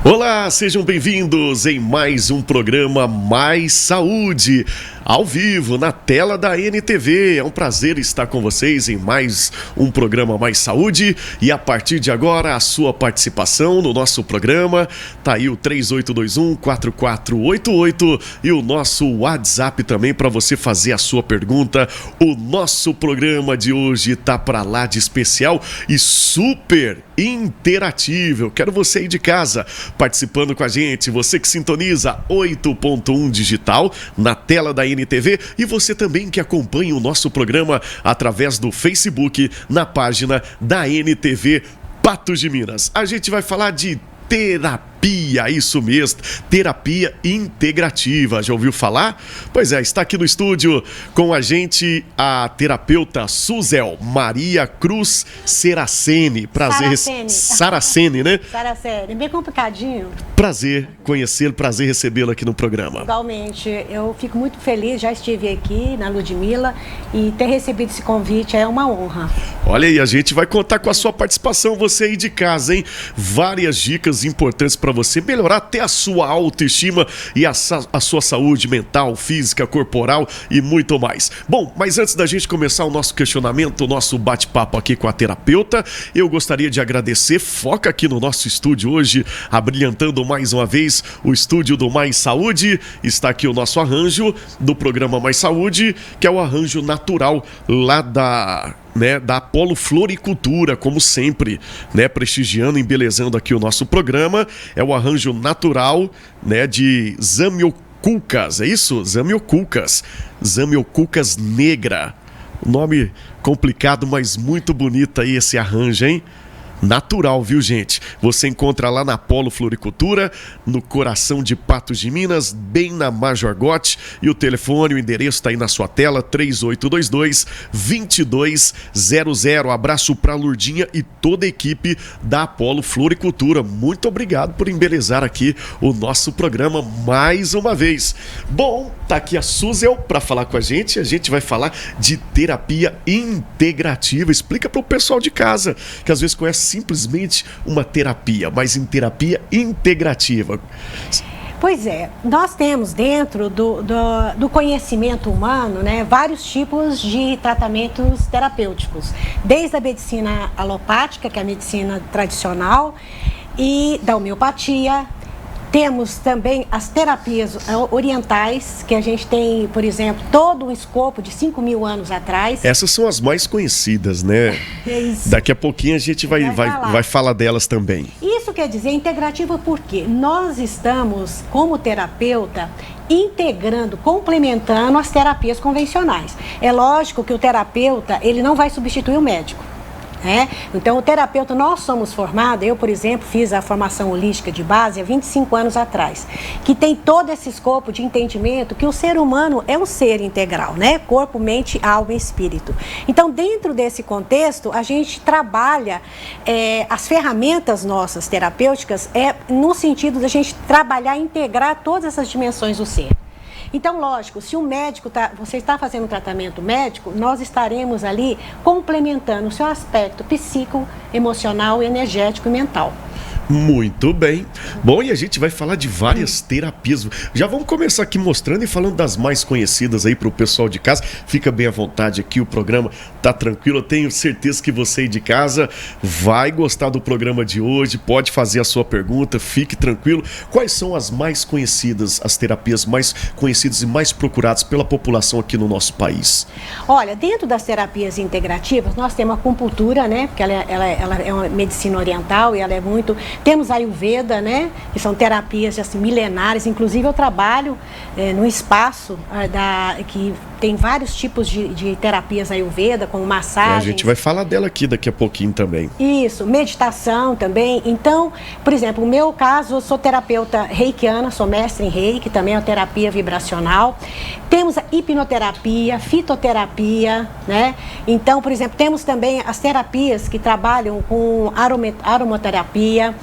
Olá, sejam bem-vindos em mais um programa Mais Saúde, ao vivo, na tela da NTV. É um prazer estar com vocês em mais um programa Mais Saúde e a partir de agora a sua participação no nosso programa. Tá aí o 3821-4488 e o nosso WhatsApp também para você fazer a sua pergunta. O nosso programa de hoje tá para lá de especial e super interativo. Eu quero você aí de casa participando com a gente, você que sintoniza 8.1 digital na tela da NTV e você também que acompanha o nosso programa através do Facebook na página da NTV Patos de Minas. A gente vai falar de terapia, isso mesmo, terapia integrativa. Já ouviu falar? Pois é, está aqui no estúdio com a gente a terapeuta Suzel Maria Cruz Seracene. Prazer, Saracene, né? Saracene, bem complicadinho. Prazer conhecê-lo, prazer recebê-lo aqui no programa. Igualmente, eu fico muito feliz, já estive aqui na Ludmilla e ter recebido esse convite é uma honra. Olha aí, a gente vai contar com a sua participação, você aí de casa, hein? Várias dicas importantes para você melhorar até a sua autoestima e a sua saúde mental, física, corporal e muito mais. Bom, mas antes da gente começar o nosso questionamento, o nosso bate-papo aqui com a terapeuta, eu gostaria de agradecer, foca aqui no nosso estúdio hoje, abrilhantando mais uma vez o estúdio do Mais Saúde. Está aqui o nosso arranjo do programa Mais Saúde, que é o arranjo natural lá da Apolo Floricultura, como sempre, prestigiando e embelezando aqui o nosso programa. É o arranjo natural, de Zamioculcas, é isso? Zamioculcas negra. Nome complicado, mas muito bonito aí esse arranjo, hein? Natural, viu, gente? Você encontra lá na Apolo Floricultura, no coração de Patos de Minas, bem na Major Gotti. E o telefone, o endereço está aí na sua tela, 3822-2200. Abraço para a Lurdinha e toda a equipe da Apolo Floricultura. Muito obrigado por embelezar aqui o nosso programa mais uma vez. Bom, tá aqui a Suzel para falar com a gente. A gente vai falar de terapia integrativa. Explica para o pessoal de casa, que às vezes conhece simplesmente uma terapia, mas em terapia integrativa. Pois é, nós temos dentro do conhecimento humano, vários tipos de tratamentos terapêuticos, desde a medicina alopática, que é a medicina tradicional, e da homeopatia. Temos também as terapias orientais, que a gente tem, por exemplo, todo um escopo de 5.000 anos atrás. Essas são as mais conhecidas, né? É isso. Daqui a pouquinho a gente vai falar delas também. Isso quer dizer integrativa porque nós estamos, como terapeuta, integrando, complementando as terapias convencionais. É lógico que o terapeuta, ele não vai substituir o médico. Então, o terapeuta, nós somos formados, eu, por exemplo, fiz a formação holística de base há 25 anos atrás, que tem todo esse escopo de entendimento que o ser humano é um ser integral, corpo, mente, alma e espírito. Então, dentro desse contexto, a gente trabalha as ferramentas nossas terapêuticas no sentido da gente trabalhar e integrar todas essas dimensões do ser. Então, lógico, se o médico você está fazendo um tratamento médico, nós estaremos ali complementando o seu aspecto psíquico, emocional, energético e mental. Muito bem. Bom, e a gente vai falar de várias terapias. Já vamos começar aqui mostrando e falando das mais conhecidas aí para o pessoal de casa. Fica bem à vontade aqui, o programa tá tranquilo. Eu tenho certeza que você aí de casa vai gostar do programa de hoje. Pode fazer a sua pergunta, fique tranquilo. Quais são as mais conhecidas, as terapias mais conhecidas e mais procuradas pela população aqui no nosso país? Olha, dentro das terapias integrativas, nós temos a acupuntura, porque ela é uma medicina oriental e ela é muito... Temos a Ayurveda, que são terapias assim, milenares. Inclusive, eu trabalho num espaço que tem vários tipos de terapias Ayurveda, como massagem. A gente vai falar dela aqui daqui a pouquinho também. Isso, meditação também. Então, por exemplo, no meu caso, eu sou terapeuta reikiana, sou mestre em reiki, também é uma terapia vibracional. Temos a hipnoterapia, fitoterapia, Então, por exemplo, temos também as terapias que trabalham com aromaterapia.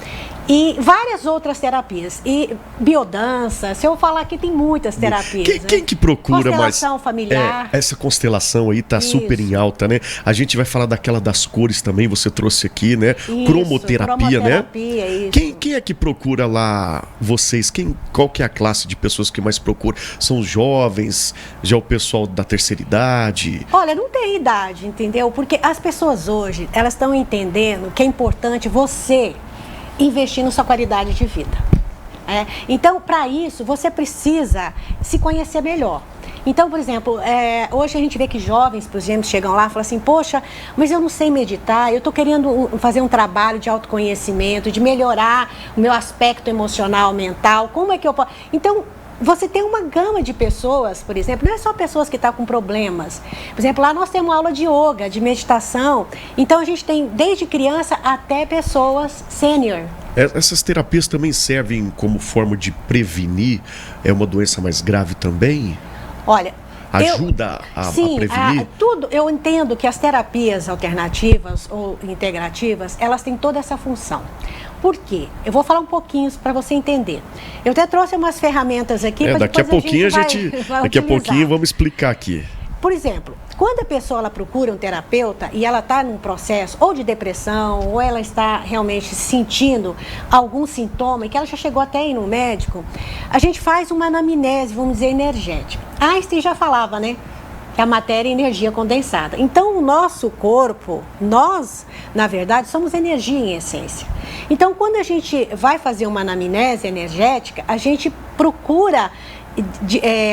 E várias outras terapias. E biodança, se eu falar aqui, tem muitas terapias. Quem que procura mais? Constelação familiar. Essa constelação aí tá super em alta, né? A gente vai falar daquela das cores também, você trouxe aqui, né? Cromoterapia, né? Isso. Quem é que procura lá vocês? Qual que é a classe de pessoas que mais procura? São os jovens? Já o pessoal da terceira idade? Olha, não tem idade, entendeu? Porque as pessoas hoje, elas estão entendendo que é importante você investir na sua qualidade de vida. Então, para isso, você precisa se conhecer melhor. Então, por exemplo, hoje a gente vê que jovens, por exemplo, chegam lá e falam assim, poxa, mas eu não sei meditar, eu estou querendo fazer um trabalho de autoconhecimento, de melhorar o meu aspecto emocional, mental, como é que eu posso... Então, você tem uma gama de pessoas, por exemplo, não é só pessoas que estão com problemas. Por exemplo, lá nós temos aula de yoga, de meditação. Então, a gente tem desde criança até pessoas sênior. Essas terapias também servem como forma de prevenir uma doença mais grave também? Olha... Ajuda a prevenir? Eu entendo que as terapias alternativas ou integrativas, elas têm toda essa função. Por quê? Eu vou falar um pouquinho para você entender. Eu até trouxe umas ferramentas aqui. Daqui a pouquinho daqui a pouquinho vamos explicar aqui. Por exemplo, quando a pessoa ela procura um terapeuta e ela está num processo ou de depressão, ou ela está realmente sentindo algum sintoma, e que ela já chegou até aí no médico, a gente faz uma anamnese, vamos dizer, energética. Einstein já falava, né? Que a matéria é energia condensada. Então, o nosso corpo, nós, na verdade, somos energia em essência. Então, quando a gente vai fazer uma anamnese energética, a gente procura,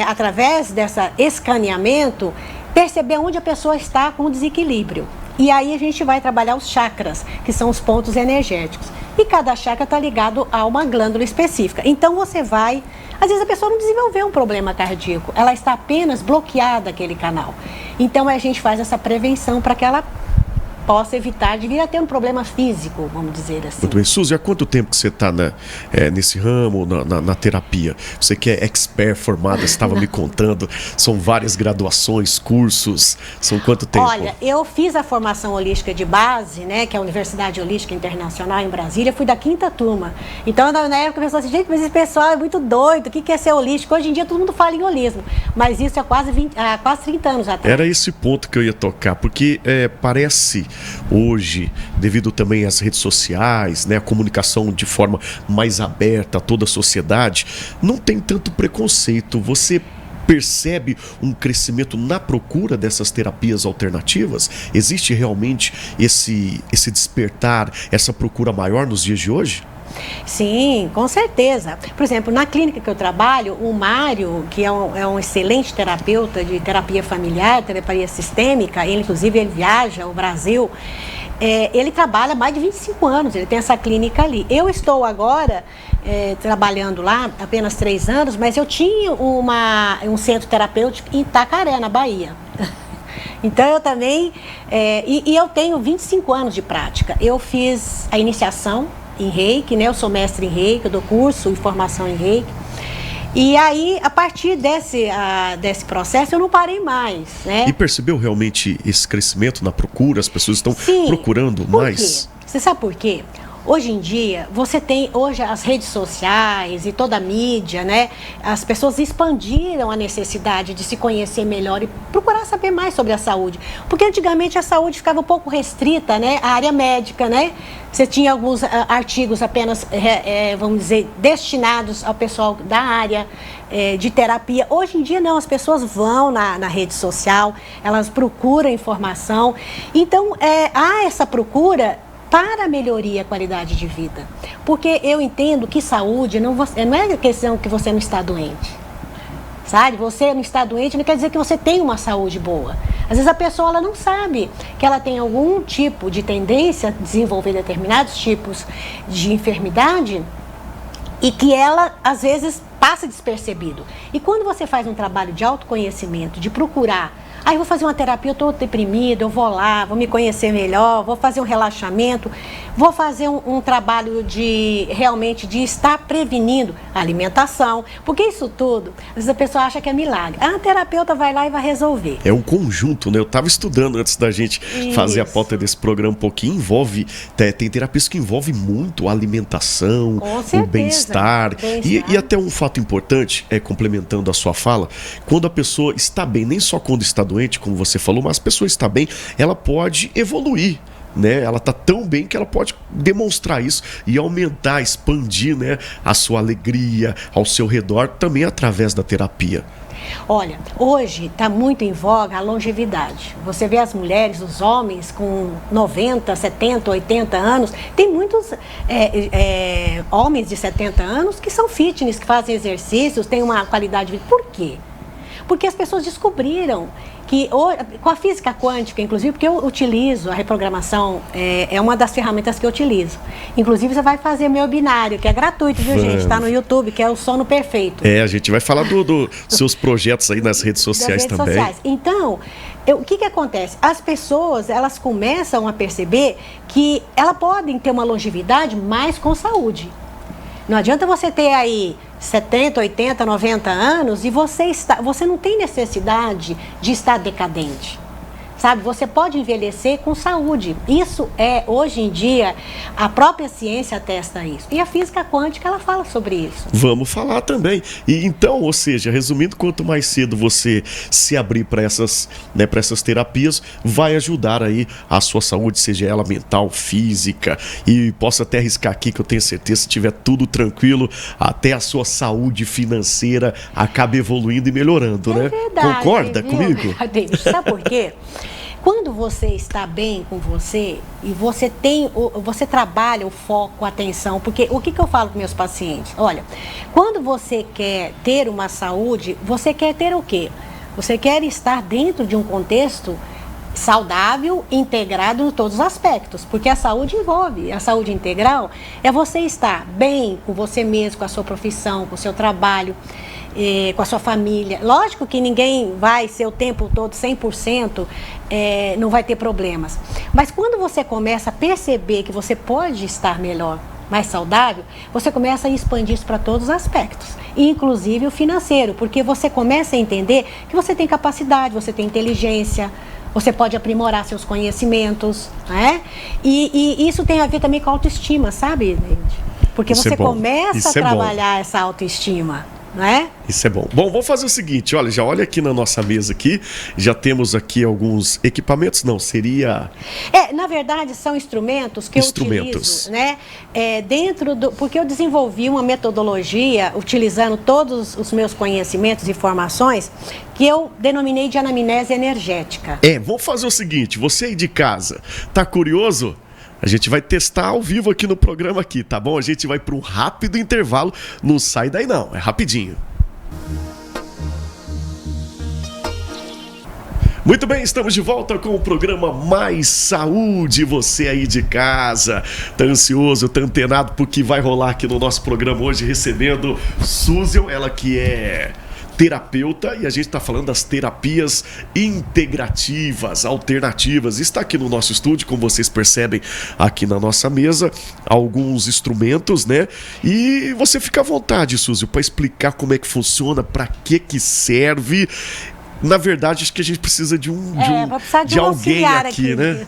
através desse escaneamento, perceber onde a pessoa está com desequilíbrio. E aí a gente vai trabalhar os chakras, que são os pontos energéticos. E cada chakra está ligado a uma glândula específica. Então você vai... Às vezes a pessoa não desenvolveu um problema cardíaco, ela está apenas bloqueada aquele canal. Então a gente faz essa prevenção para que ela possa evitar de vir a ter um problema físico, vamos dizer assim. Muito bem. Suzy, há quanto tempo que você está nesse ramo, na terapia? Você que é expert formada, estava me contando, são várias graduações, cursos, são quanto tempo? Olha, eu fiz a formação holística de base, né, que é a Universidade Holística Internacional em Brasília, fui da 5ª turma. Então, na época, a pessoa assim, gente, mas esse pessoal é muito doido, o que é ser holístico? Hoje em dia, todo mundo fala em holismo, mas isso há quase 30 anos atrás. Era esse ponto que eu ia tocar, porque parece... Hoje, devido também às redes sociais, né, a comunicação de forma mais aberta a toda a sociedade, não tem tanto preconceito. Você percebe um crescimento na procura dessas terapias alternativas? Existe realmente esse despertar, essa procura maior nos dias de hoje? Sim, com certeza. Por exemplo, na clínica que eu trabalho, o Mário, que é um excelente terapeuta de terapia familiar, terapia sistêmica, inclusive ele viaja ao Brasil, ele trabalha há mais de 25 anos, ele tem essa clínica ali. Eu estou agora trabalhando lá apenas 3 anos, mas eu tinha um centro terapêutico em Itacaré, na Bahia. Então eu também, eu tenho 25 anos de prática. Eu fiz a iniciação em Reiki, né? Eu sou mestre em Reiki, eu dou curso e formação em Reiki. E aí, a partir desse processo, eu não parei mais, né? E percebeu realmente esse crescimento na procura? As pessoas estão procurando mais? Por quê? Você sabe por quê? Hoje em dia, você tem as redes sociais e toda a mídia, né? As pessoas expandiram a necessidade de se conhecer melhor e procurar saber mais sobre a saúde. Porque antigamente a saúde ficava um pouco restrita, né? A área médica, né? Você tinha alguns artigos apenas, vamos dizer, destinados ao pessoal da área de terapia. Hoje em dia não, as pessoas vão na rede social, elas procuram informação. Então, há essa procura para a melhoria e a qualidade de vida. Porque eu entendo que saúde não é questão que você não está doente. Sabe? Você não está doente não quer dizer que você tem uma saúde boa. Às vezes a pessoa ela não sabe que ela tem algum tipo de tendência a desenvolver determinados tipos de enfermidade e que ela, às vezes, passa despercebido. E quando você faz um trabalho de autoconhecimento, de procurar Aí eu vou fazer uma terapia, eu estou deprimida, eu vou lá, vou me conhecer melhor, vou fazer um relaxamento, vou fazer um trabalho realmente de estar prevenindo a alimentação, porque isso tudo, às vezes a pessoa acha que é milagre. A terapeuta vai lá e vai resolver. É um conjunto, né? Eu estava estudando antes da gente fazer a pauta desse programa um pouquinho, tem terapias que envolvem muito a alimentação, o bem-estar. E até um fato importante, complementando a sua fala, quando a pessoa está bem, nem só quando está doente, como você falou, mas a pessoa está bem, ela pode evoluir. Né? Ela está tão bem que ela pode demonstrar isso e aumentar, expandir, né, a sua alegria ao seu redor também através da terapia. Olha, hoje está muito em voga a longevidade. Você vê as mulheres, os homens com 90, 70, 80 anos. Tem muitos homens de 70 anos que são fitness, que fazem exercícios, têm uma qualidade de vida. Por quê? Porque as pessoas descobriram que, com a física quântica, inclusive, porque eu utilizo a reprogramação, é uma das ferramentas que eu utilizo. Inclusive, você vai fazer meu binário, que é gratuito, viu, gente? Está no YouTube, que é o Sono Perfeito. A gente vai falar dos seus projetos aí nas redes sociais também. Sociais. Então, o que acontece? As pessoas, elas começam a perceber que elas podem ter uma longevidade, mas com saúde. Não adianta você ter aí 70, 80, 90 anos e você não tem necessidade de estar decadente. Sabe, você pode envelhecer com saúde. Isso hoje em dia, a própria ciência atesta isso. E a física quântica, ela fala sobre isso. Vamos falar também. E então, ou seja, resumindo, quanto mais cedo você se abrir para essas terapias, vai ajudar aí a sua saúde, seja ela mental, física. E posso até arriscar aqui que eu tenho certeza, se tiver tudo tranquilo, até a sua saúde financeira acaba evoluindo e melhorando, né? Verdade, concorda comigo? David, sabe por quê? Quando você está bem com você e você trabalha o foco, a atenção, porque o que eu falo com meus pacientes? Olha, quando você quer ter uma saúde, você quer ter o quê? Você quer estar dentro de um contexto saudável, integrado em todos os aspectos, porque a saúde integral é você estar bem com você mesmo, com a sua profissão, com o seu trabalho, com a sua família. Lógico que ninguém vai ser o tempo todo 100%, não vai ter problemas. Mas quando você começa a perceber que você pode estar melhor, mais saudável, você começa a expandir isso para todos os aspectos, inclusive o financeiro, porque você começa a entender que você tem capacidade, você tem inteligência, você pode aprimorar seus conhecimentos, né? E isso tem a ver também com a autoestima, sabe, gente? Porque isso você começa a trabalhar essa autoestima. Não é? Isso é bom. Bom, vamos fazer o seguinte, olha aqui na nossa mesa aqui, já temos aqui alguns equipamentos, na verdade, são instrumentos que eu utilizo, né? Porque eu desenvolvi uma metodologia, utilizando todos os meus conhecimentos e informações, que eu denominei de anamnese energética. Vamos fazer o seguinte, você aí de casa, tá curioso? A gente vai testar ao vivo aqui no programa aqui, tá bom? A gente vai para um rápido intervalo, não sai daí não, é rapidinho. Muito bem, estamos de volta com o programa Mais Saúde. Você aí de casa, tá ansioso, tá antenado porque vai rolar aqui no nosso programa hoje, recebendo Susan, ela que é terapeuta, e a gente está falando das terapias integrativas, alternativas. Está aqui no nosso estúdio, como vocês percebem aqui na nossa mesa, alguns instrumentos, né? E você fica à vontade, Suzy, para explicar como é que funciona, para que serve. Na verdade, acho que a gente precisa de alguém aqui, né?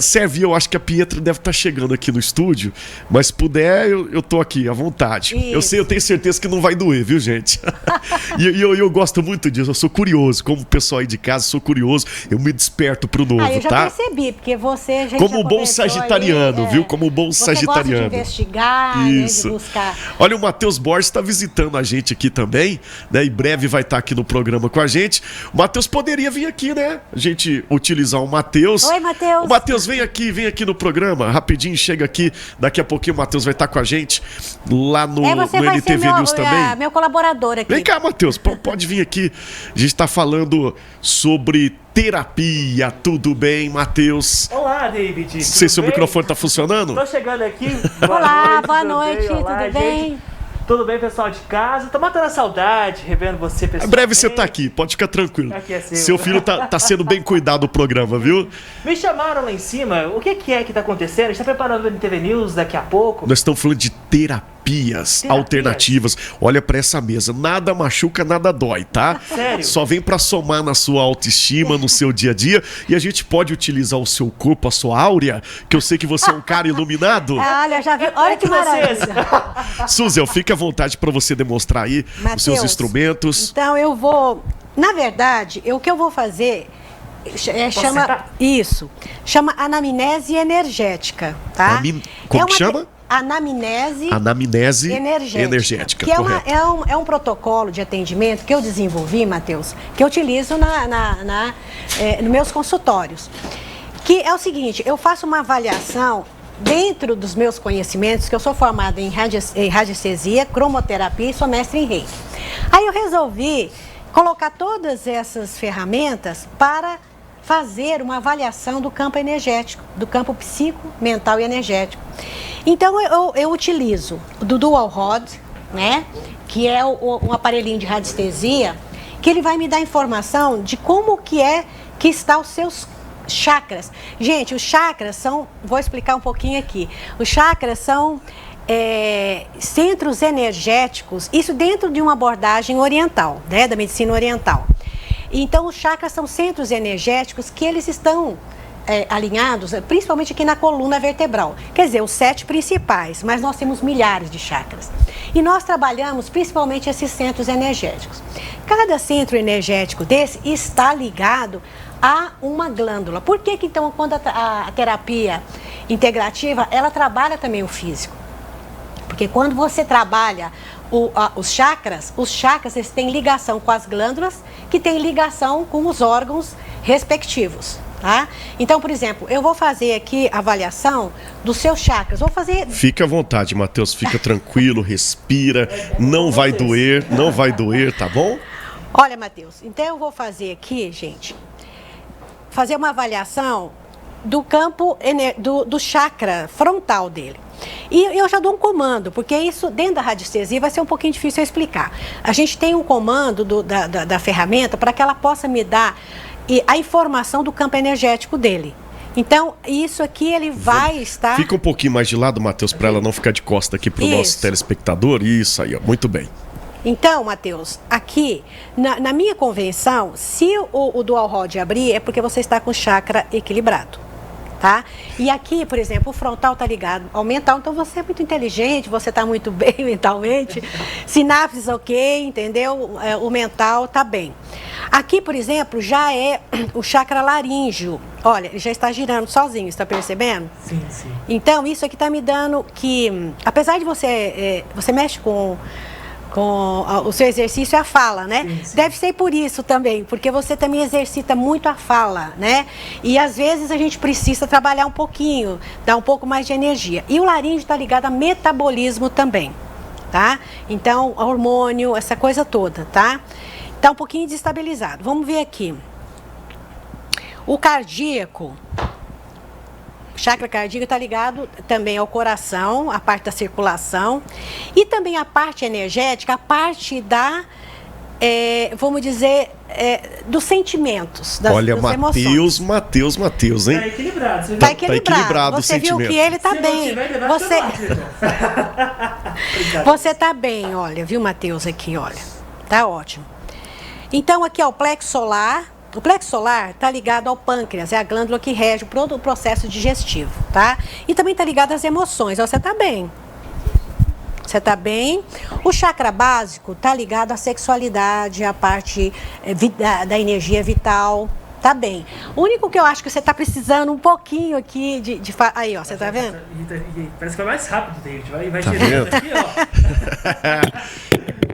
Serve, eu acho que a Pietra deve estar chegando aqui no estúdio, mas se puder, eu tô aqui à vontade. Isso. Eu tenho certeza que não vai doer, viu, gente? E eu gosto muito disso, eu sou curioso, como o pessoal aí de casa, sou curioso, eu me desperto pro novo, eu já percebi, porque você... Como bom sagitariano, viu? Como bom sagitariano. Você gosta de investigar, isso. Né, de buscar... Olha, o Matheus Borges está visitando a gente aqui também, né? Em breve vai estar aqui no programa com a gente. O Matheus poderia vir aqui, né? A gente utilizar o Matheus. Oi, Matheus. O Matheus, vem aqui no programa. Rapidinho, chega aqui. Daqui a pouquinho o Matheus vai estar com a gente lá no NTV News também. Meu colaborador aqui. Vem cá, Matheus, pode vir aqui. A gente está falando sobre terapia. Tudo bem, Matheus? Olá, David. Seu microfone está funcionando? Tô chegando aqui. Olá, boa noite, tudo bem? Tudo bem, pessoal de casa? Tô matando a saudade, revendo você, pessoal. Em breve você tá aqui, pode ficar tranquilo. Aqui é seu. Seu filho tá sendo bem cuidado do programa, viu? Me chamaram lá em cima, o que é que tá acontecendo? A gente tá preparando o NTV News daqui a pouco. Nós estamos falando de terapias alternativas. Olha pra essa mesa, nada machuca, nada dói, tá? Sério? Só vem pra somar na sua autoestima, no seu dia a dia, e a gente pode utilizar o seu corpo, a sua áurea, que eu sei que você é um cara iluminado. Olha, já viu? Olha que maravilha. Suzel, fique à vontade para você demonstrar aí os seus instrumentos. Então eu vou, na verdade, o que eu vou fazer chama anamnese energética, tá? Como que chama? Anamnese energética. Que é um protocolo de atendimento que eu desenvolvi, Matheus, que eu utilizo nos meus consultórios. Que é o seguinte, eu faço uma avaliação dentro dos meus conhecimentos, que eu sou formada em radiestesia, cromoterapia e sou mestre em Reiki. Aí eu resolvi colocar todas essas ferramentas para fazer uma avaliação do campo energético, do campo psico, mental e energético. Então eu utilizo do Dual Rod, né, que é um aparelhinho de radiestesia, que ele vai me dar informação de como que está os seus chakras. Gente, os chakras são, vou explicar um pouquinho aqui, os chakras são centros energéticos, isso dentro de uma abordagem oriental, né, da medicina oriental. Então, os chakras são centros energéticos que eles estão alinhados, principalmente aqui na coluna vertebral. Quer dizer, os 7 principais, mas nós temos milhares de chakras. E nós trabalhamos principalmente esses centros energéticos. Cada centro energético desse está ligado a uma glândula. Por que então, quando a terapia integrativa, ela trabalha também o físico? Porque quando você trabalha os chakras eles têm ligação com as glândulas, que têm ligação com os órgãos respectivos, tá? Então, por exemplo, eu vou fazer aqui a avaliação dos seus chakras. Vou fazer... Fica à vontade, Matheus, fica tranquilo, respira, não vai doer, tá bom? Olha, Matheus, então eu vou fazer aqui, gente, fazer uma avaliação do campo, do chakra frontal dele. E eu já dou um comando, porque isso dentro da radiestesia vai ser um pouquinho difícil eu explicar. A gente tem um comando da ferramenta para que ela possa me dar a informação do campo energético dele. Então, isso aqui ele vai estar... Fica um pouquinho mais de lado, Matheus, para ela não ficar de costa aqui para o nosso telespectador. Isso aí, ó, muito bem. Então, Matheus, aqui, na minha convenção, se o Dual Rod abrir, é porque você está com o chakra equilibrado. Tá? E aqui, por exemplo, o frontal está ligado ao mental, então você é muito inteligente, você está muito bem mentalmente, sinapses ok, entendeu? O mental está bem. Aqui, por exemplo, já é o chakra laríngeo. Olha, ele já está girando sozinho, está percebendo? Sim, sim. Então, isso aqui está me dando que, apesar de você mexe com o seu exercício é a fala, né? Sim, sim. Deve ser por isso também, porque você também exercita muito a fala, né? E às vezes a gente precisa trabalhar um pouquinho, dar um pouco mais de energia. E o laríngeo está ligado a metabolismo também, tá? Então, hormônio, essa coisa toda, tá? Está um pouquinho desestabilizado. Vamos ver aqui. O cardíaco... O chakra cardíaco está ligado também ao coração, a parte da circulação e também a parte energética, a parte vamos dizer, dos sentimentos, das emoções. Matheus, hein? Tá equilibrado. Você tá equilibrado. Você viu que ele está bem. Você está bem, olha, viu, Matheus, aqui, olha. Tá ótimo. Então, aqui é o plexo solar. O plexo solar está ligado ao pâncreas, é a glândula que rege todo o processo digestivo, tá? E também está ligado às emoções. Ó, você está bem. Você está bem. O chakra básico está ligado à sexualidade, à parte da energia vital. Tá bem. O único que eu acho que você está precisando um pouquinho aqui aí, ó, você está vendo? Parece que vai mais rápido, David. Vai tá girando aqui, ó.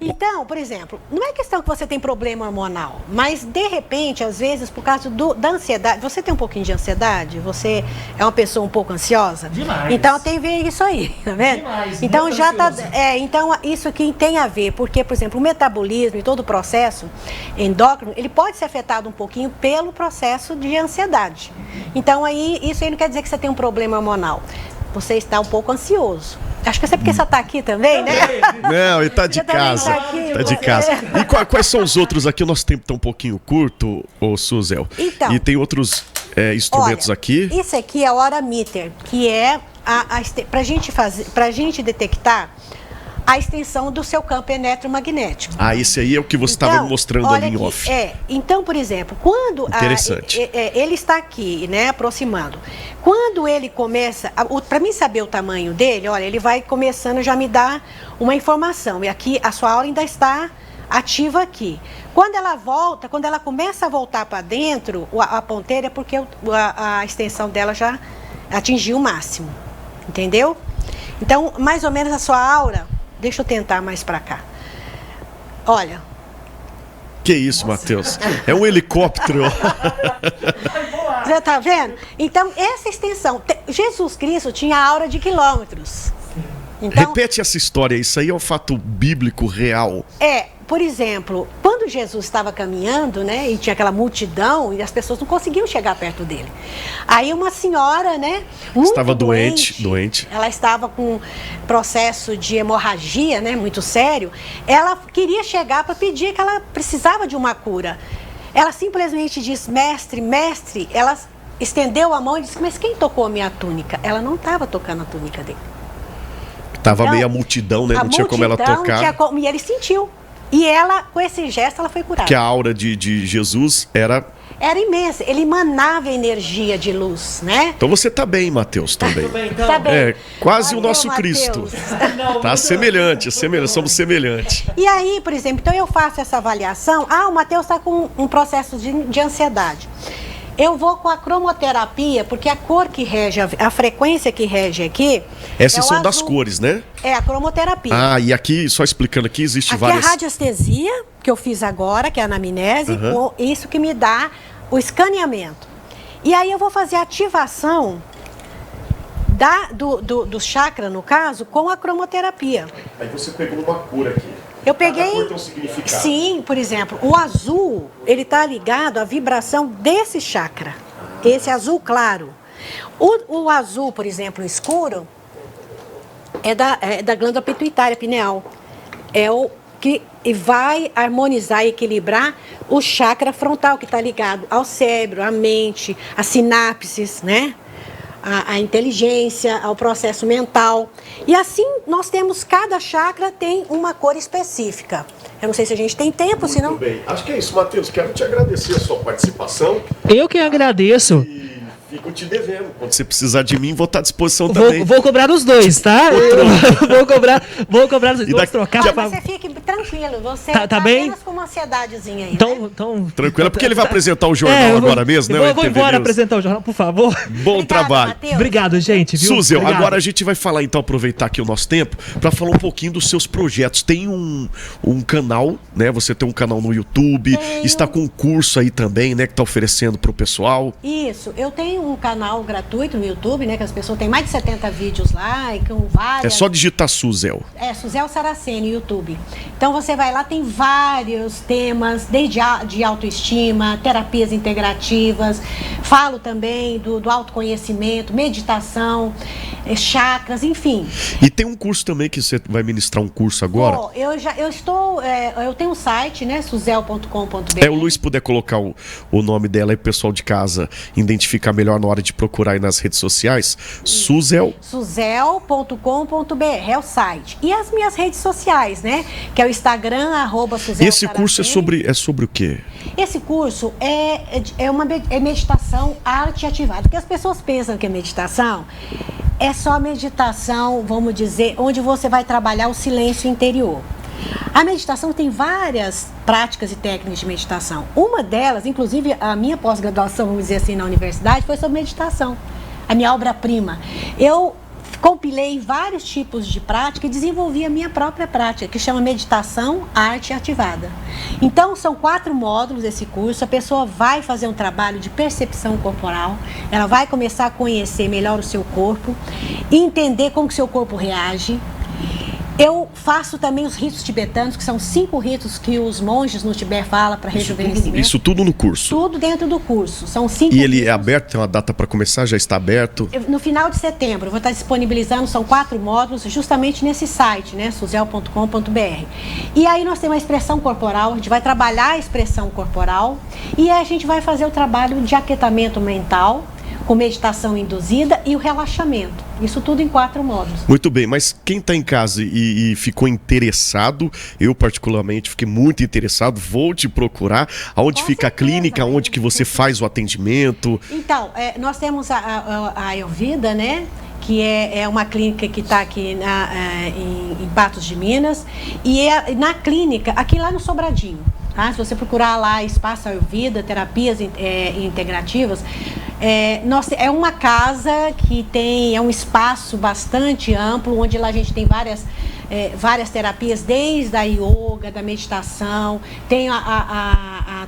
Então, por exemplo, não é questão que você tem problema hormonal, mas de repente, às vezes, por causa da ansiedade, você tem um pouquinho de ansiedade? Você é uma pessoa um pouco ansiosa? Demais. Então tem a ver isso aí, tá vendo? Demais. Então já tá, então isso aqui tem a ver, porque, por exemplo, o metabolismo e todo o processo endócrino, ele pode ser afetado um pouquinho pelo processo de ansiedade. Então aí, isso aí não quer dizer que você tem um problema hormonal. Você está um pouco ansioso. Acho que é porque você tá aqui também, né? Não, ele tá de Eu também casa. tô aqui, Tá de você. casa. E quais são os outros aqui? O nosso tempo tá um pouquinho curto, ô Suzel. Então. E tem outros instrumentos Olha, aqui. Esse aqui é a hora meter, que é pra gente detectar a extensão do seu campo eletromagnético. Ah, esse aí é o que você estava me mostrando olha ali em aqui, off. Então, por exemplo, quando Interessante. ele está aqui, né, aproximando. Quando ele começa, para mim saber o tamanho dele, olha, ele vai começando já me dar uma informação. E aqui a sua aura ainda está ativa aqui. Quando ela volta, quando ela começa a voltar para dentro, a ponteira é porque a extensão dela já atingiu o máximo. Entendeu? Então, mais ou menos a sua aura. Deixa eu tentar mais para cá. Olha. Que isso, Matheus? É um helicóptero. Você tá vendo? Então, essa extensão. Jesus Cristo tinha a aura de quilômetros. Então, Repete essa história. Isso aí é um fato bíblico real. Por exemplo, quando Jesus estava caminhando, né, e tinha aquela multidão, e as pessoas não conseguiam chegar perto dele. Aí uma senhora, né, muito Estava doente. Ela estava com um processo de hemorragia, né, muito sério. Ela queria chegar para pedir que ela precisava de uma cura. Ela simplesmente disse: mestre, mestre. Ela estendeu a mão e disse: mas quem tocou a minha túnica? Ela não estava tocando a túnica dele. Tava Então, meio a multidão, né? Não tinha como ela tocar. E ele sentiu. E ela, com esse gesto, ela foi curada. Que a aura de Jesus era imensa. Ele emanava energia de luz, né? Então você tá bem, Matheus, também. Então. Tá bem. É, quase o Valeu, nosso Mateus. Cristo. Tá semelhante, somos semelhantes. E aí, por exemplo, então eu faço essa avaliação. O Mateus está com um processo de ansiedade. Eu vou com a cromoterapia, porque a cor que rege, a frequência que rege aqui... Essas são azul. das cores, né? É a cromoterapia. E aqui, só explicando aqui, existe Aqui várias... é a radiestesia, que eu fiz agora, que é a anamnese, com isso que me dá o escaneamento. E aí eu vou fazer a ativação do chakra, no caso, com a cromoterapia. Aí você pegou uma cor aqui. Eu peguei... Cada cor tem um significado. Sim, por exemplo, o azul, ele está ligado à vibração desse chakra. Esse azul claro. O azul, por exemplo, escuro, é da glândula pituitária pineal. É o que vai harmonizar e equilibrar o chakra frontal, que está ligado ao cérebro, à mente, às sinapses, né? A inteligência, ao processo mental. E assim nós temos, cada chakra tem uma cor específica. Eu não sei se a gente tem tempo, senão... Muito bem. Acho que é isso, Matheus. Quero te agradecer a sua participação. Eu que agradeço. E fico te devendo. Quando você precisar de mim, vou estar à disposição também. Vou cobrar os dois, tá? Vou cobrar os dois. Vamos trocar. Mas você fique tranquilo, você Tá bem? apenas com uma ansiedadezinha aí, né? Então... Tranquilo, é porque ele vai apresentar o jornal agora mesmo, né? Eu vou NTV embora News. apresentar o jornal, por favor. Bom Obrigada, trabalho. Mateus. Obrigado, gente. Viu? Suzel, Obrigado. agora a gente vai falar, então, aproveitar aqui o nosso tempo, para falar um pouquinho dos seus projetos. Tem um canal, né? Você tem um canal no YouTube, Tenho. está com um curso aí também, né? Que está oferecendo para o pessoal. Isso, eu tenho um canal gratuito no YouTube, né? Que as pessoas têm mais de 70 vídeos lá e com várias... É só digitar Suzel. Suzel Saraceni, YouTube. Então você vai lá, tem vários temas, desde de autoestima, terapias integrativas, falo também do autoconhecimento, meditação, chakras, enfim. E tem um curso também que você vai ministrar um curso agora. Bom, eu tenho um site, né, suzel.com.br. O Luiz puder colocar o nome dela aí, o pessoal de casa identificar melhor na hora de procurar aí nas redes sociais. Suzel. Suzel.com.br é o site. E as minhas redes sociais, né? Que é o Instagram, @Suzel. Esse curso é sobre o quê? Esse curso é meditação arte ativada. Porque as pessoas pensam que a meditação é só meditação, vamos dizer, onde você vai trabalhar o silêncio interior. A meditação tem várias práticas e técnicas de meditação. Uma delas, inclusive a minha pós-graduação, vamos dizer assim, na universidade, foi sobre meditação. A minha obra-prima. Eu compilei vários tipos de prática e desenvolvi a minha própria prática, que chama Meditação Arte Ativada. Então, são 4 módulos esse curso. A pessoa vai fazer um trabalho de percepção corporal, ela vai começar a conhecer melhor o seu corpo, entender como que o seu corpo reage. Eu faço também os ritos tibetanos, que são 5 ritos que os monges no Tibete falam para rejuvenescimento. Isso tudo no curso? Tudo dentro do curso. São 5 E ele ritos. é aberto? Tem uma data para começar? Já está aberto? No final de setembro, eu vou estar disponibilizando, são 4 módulos, justamente nesse site, né, suzel.com.br. E aí nós temos a expressão corporal, a gente vai trabalhar a expressão corporal e aí a gente vai fazer o trabalho de aquietamento mental, com meditação induzida e o relaxamento. Isso tudo em 4 módulos. Muito bem, mas quem está em casa e ficou interessado, eu particularmente fiquei muito interessado, vou te procurar. Aonde Com fica a certeza, clínica, onde que você faz o atendimento? Então, nós temos a Ayurveda, né? Que é uma clínica que está aqui em Patos de Minas. E na clínica, aqui lá no Sobradinho. Tá? Se você procurar lá Espaço Ayurveda, terapias integrativas, é uma casa que é um espaço bastante amplo, onde lá a gente tem várias terapias, desde a yoga, da meditação, tem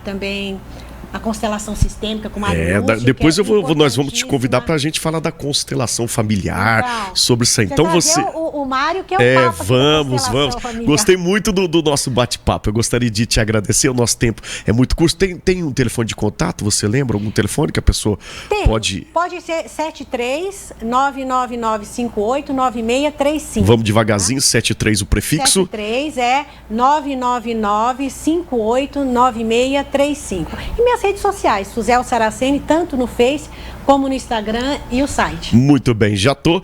também a constelação sistêmica com depois nós vamos te convidar para a gente falar da constelação familiar, então, sobre isso aí. Então você... o Mário, que é o Papa vamos. familiar. Gostei muito do nosso bate-papo. Eu gostaria de te agradecer. O nosso tempo é muito curto. Tem um telefone de contato? Você lembra algum telefone que a pessoa pode... Pode ser 73-99958-9635. Vamos devagarzinho, 73 o prefixo. 73 é 99958-9635. E minhas redes sociais, Suzel Saraceni, tanto no Face como no Instagram e o site. Muito bem, já estou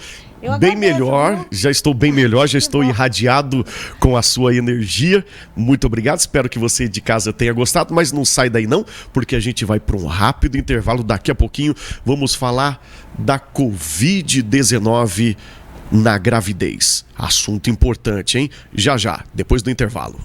bem melhor, viu? já estou bem melhor, já estou irradiado com a sua energia. Muito obrigado, espero que você de casa tenha gostado, mas não sai daí não, porque a gente vai para um rápido intervalo. Daqui a pouquinho vamos falar da Covid-19 na gravidez. Assunto importante, hein? Já, depois do intervalo.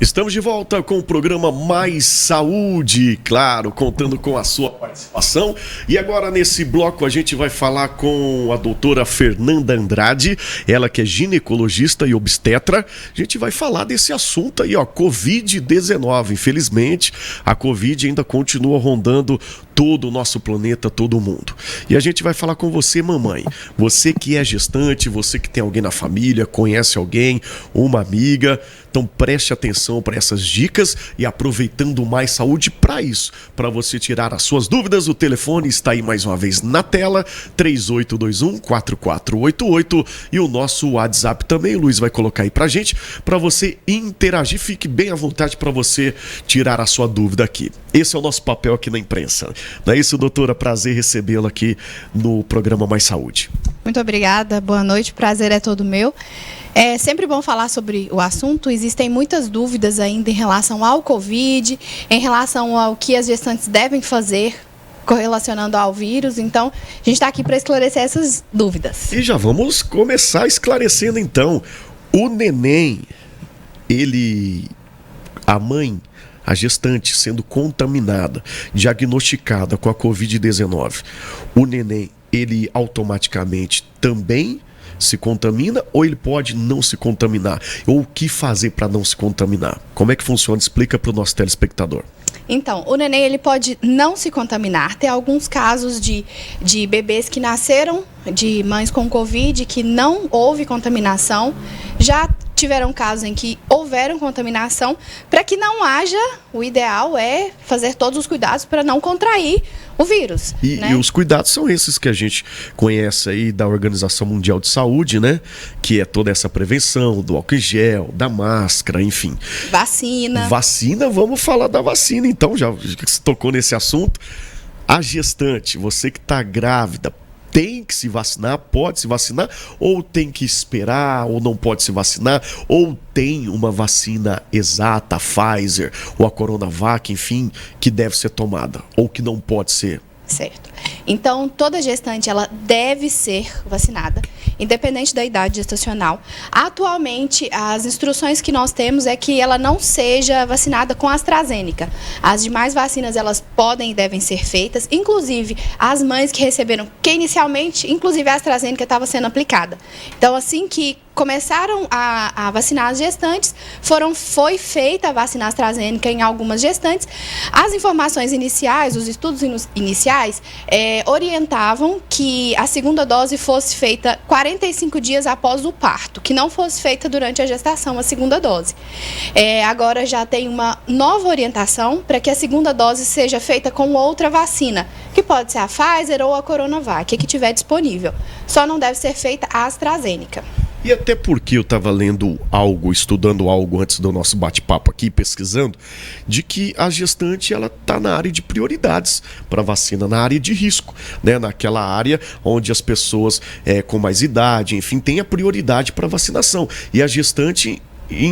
Estamos de volta com o programa Mais Saúde, claro, contando com a sua participação. E agora nesse bloco a gente vai falar com a doutora Fernanda Andrade, ela que é ginecologista e obstetra. A gente vai falar desse assunto aí, Covid-19. Infelizmente, a Covid ainda continua rondando todo o nosso planeta, todo o mundo. E a gente vai falar com você, mamãe. Você que é gestante, você que tem alguém na família, conhece alguém, uma amiga. Então preste atenção para essas dicas e aproveitando Mais Saúde para isso, para você tirar as suas dúvidas. O telefone está aí mais uma vez na tela, 3821-4488, e o nosso WhatsApp também, o Luiz vai colocar aí pra gente, para você interagir. Fique bem à vontade para você tirar a sua dúvida aqui. Esse é o nosso papel aqui na imprensa. Não é isso, doutora? Prazer recebê-la aqui no programa Mais Saúde. Muito obrigada, boa noite, prazer é todo meu. É sempre bom falar sobre o assunto. Existem muitas dúvidas ainda em relação ao Covid, em relação ao que as gestantes devem fazer correlacionando ao vírus. Então, a gente está aqui para esclarecer essas dúvidas. E já vamos começar esclarecendo então. O neném, a mãe, a gestante sendo contaminada, diagnosticada com a Covid-19, o neném, ele automaticamente também se contamina ou ele pode não se contaminar? Ou o que fazer para não se contaminar? Como é que funciona? Explica para o nosso telespectador. Então, o neném ele pode não se contaminar. Tem alguns casos de bebês que nasceram de mães com Covid, que não houve contaminação. Já tiveram casos em que houveram contaminação. Para que não haja, o ideal é fazer todos os cuidados para não contrair o vírus. E os cuidados são esses que a gente conhece aí da Organização Mundial de Saúde, né? Que é toda essa prevenção do álcool em gel, da máscara, enfim. Vacina. Vacina, vamos falar da vacina então, já que você tocou nesse assunto. A gestante, você que está grávida, tem que se vacinar, pode se vacinar, ou tem que esperar, ou não pode se vacinar, ou tem uma vacina exata, a Pfizer ou a Coronavac, enfim, que deve ser tomada, ou que não pode ser? Certo. Então, toda gestante, ela deve ser vacinada, independente da idade gestacional. Atualmente, as instruções que nós temos é que ela não seja vacinada com a AstraZeneca. As demais vacinas, elas podem e devem ser feitas, inclusive as mães que receberam, que inicialmente, inclusive a AstraZeneca estava sendo aplicada. Então, assim que começaram a vacinar as gestantes, foi feita a vacina AstraZeneca em algumas gestantes. As informações iniciais, os estudos iniciais, orientavam que a segunda dose fosse feita 45 dias após o parto, que não fosse feita durante a gestação, a segunda dose. Agora já tem uma nova orientação para que a segunda dose seja feita com outra vacina, que pode ser a Pfizer ou a Coronavac, que tiver disponível. Só não deve ser feita a AstraZeneca. E até porque eu estava lendo algo, estudando algo antes do nosso bate-papo aqui, pesquisando, de que a gestante ela está na área de prioridades para vacina, na área de risco, né? Naquela área onde as pessoas com mais idade, enfim, têm a prioridade para vacinação. E a gestante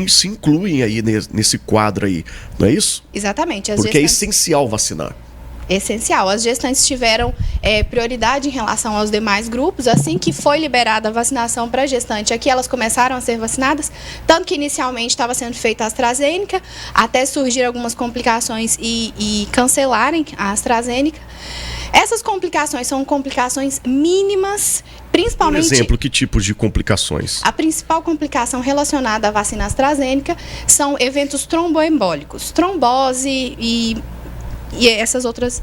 se incluem aí nesse quadro aí, não é isso? Exatamente. Porque é essencial vacinar. Essencial. As gestantes tiveram prioridade em relação aos demais grupos. Assim que foi liberada a vacinação para a gestante, aqui elas começaram a ser vacinadas, tanto que inicialmente estava sendo feita a AstraZeneca, até surgir algumas complicações e cancelarem a AstraZeneca. Essas complicações são complicações mínimas, principalmente... Por exemplo, que tipos de complicações? A principal complicação relacionada à vacina AstraZeneca são eventos tromboembólicos, trombose e essas outras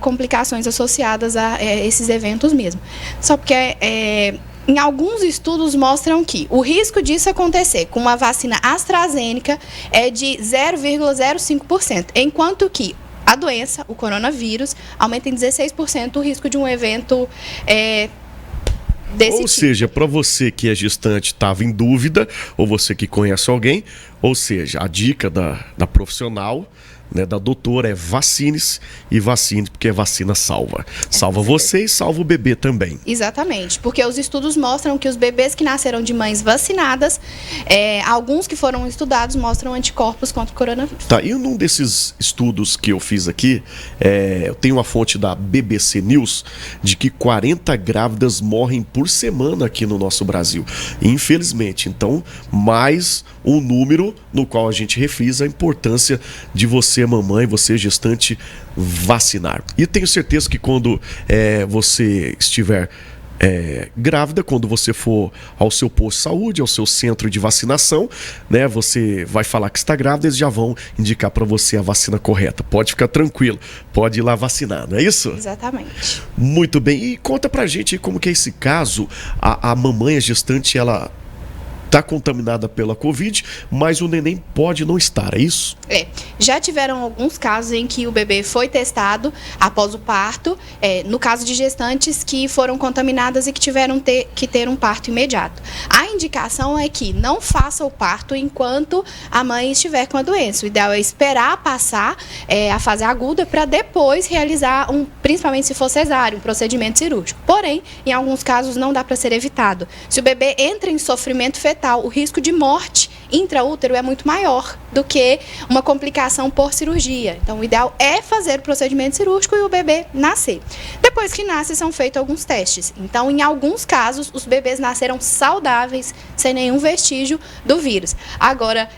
complicações associadas a esses eventos mesmo. Só porque em alguns estudos mostram que o risco disso acontecer com uma vacina AstraZeneca é de 0,05%, enquanto que a doença, o coronavírus, aumenta em 16% o risco de um evento desse tipo. Ou seja, para você que é gestante, estava em dúvida, ou você que conhece alguém, ou seja, a dica da profissional, né, da doutora, vacine-se e vacine, porque a vacina salva. Salva você e salva o bebê também. Exatamente, porque os estudos mostram que os bebês que nasceram de mães vacinadas, alguns que foram estudados mostram anticorpos contra o coronavírus. Tá, e num desses estudos que eu fiz aqui, eu tenho uma fonte da BBC News de que 40 grávidas morrem por semana aqui no nosso Brasil. Infelizmente, então, mais um número no qual a gente refrisa a importância de você, mamãe, você gestante, vacinar. E tenho certeza que quando você estiver grávida, quando você for ao seu posto de saúde, ao seu centro de vacinação, né, você vai falar que está grávida, eles já vão indicar para você a vacina correta. Pode ficar tranquilo, pode ir lá vacinar, não é isso? Exatamente. Muito bem. E conta pra gente como que é esse caso. A mamãe, a gestante, ela está contaminada pela Covid, mas o neném pode não estar, é isso? Já tiveram alguns casos em que o bebê foi testado após o parto, no caso de gestantes que foram contaminadas e que tiveram que ter um parto imediato. A indicação é que não faça o parto enquanto a mãe estiver com a doença. O ideal é esperar passar a fase aguda para depois realizar, principalmente se for cesárea, um procedimento cirúrgico. Porém, em alguns casos não dá para ser evitado. Se o bebê entra em sofrimento fetal, o risco de morte intraútero é muito maior do que uma complicação por cirurgia. Então, o ideal é fazer o procedimento cirúrgico e o bebê nascer. Depois que nasce, são feitos alguns testes. Então, em alguns casos, os bebês nasceram saudáveis, sem nenhum vestígio do vírus. Agora,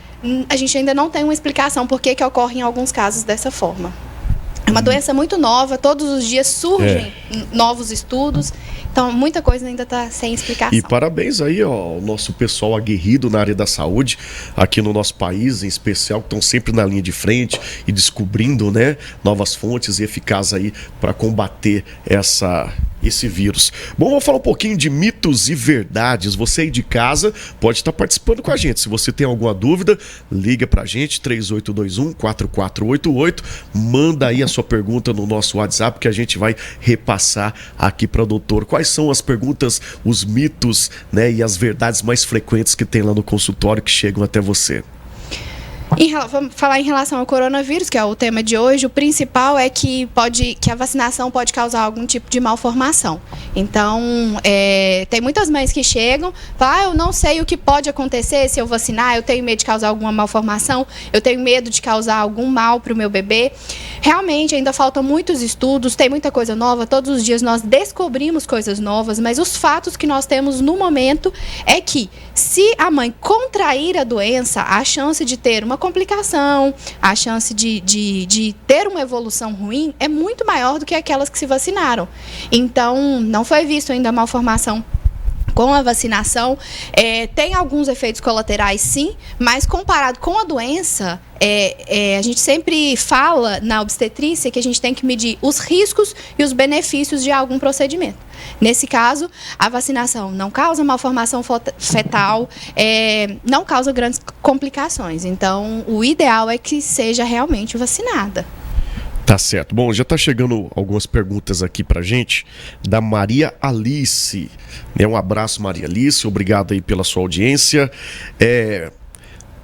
a gente ainda não tem uma explicação por que ocorre em alguns casos dessa forma. É uma doença muito nova, todos os dias surgem novos estudos, então muita coisa ainda está sem explicação. E parabéns aí ao nosso pessoal aguerrido na área da saúde, aqui no nosso país em especial, que estão sempre na linha de frente e descobrindo, né, novas fontes e eficazes aí para combater esse vírus. Bom, vamos falar um pouquinho de mitos e verdades. Você aí de casa pode estar participando com a gente. Se você tem alguma dúvida, liga pra gente, 3821-4488. Manda aí a sua pergunta no nosso WhatsApp que a gente vai repassar aqui para o doutor. Quais são as perguntas, os mitos, né, e as verdades mais frequentes que tem lá no consultório que chegam até você? Vamos falar em relação ao coronavírus, que é o tema de hoje. O principal é que a vacinação pode causar algum tipo de malformação. Então, tem muitas mães que chegam, falam, eu não sei o que pode acontecer se eu vacinar, eu tenho medo de causar alguma malformação, eu tenho medo de causar algum mal para o meu bebê. Realmente, ainda faltam muitos estudos, tem muita coisa nova, todos os dias nós descobrimos coisas novas, mas os fatos que nós temos no momento é que, se a mãe contrair a doença, a chance de ter uma complicação, a chance de ter uma evolução ruim é muito maior do que aquelas que se vacinaram. Então, não foi visto ainda a malformação com a vacinação, tem alguns efeitos colaterais, sim, mas comparado com a doença, a gente sempre fala na obstetrícia que a gente tem que medir os riscos e os benefícios de algum procedimento. Nesse caso, a vacinação não causa malformação fetal, não causa grandes complicações. Então, o ideal é que seja realmente vacinada. Tá certo. Bom, já tá chegando algumas perguntas aqui pra gente, da Maria Alice. Um abraço, Maria Alice, obrigado aí pela sua audiência.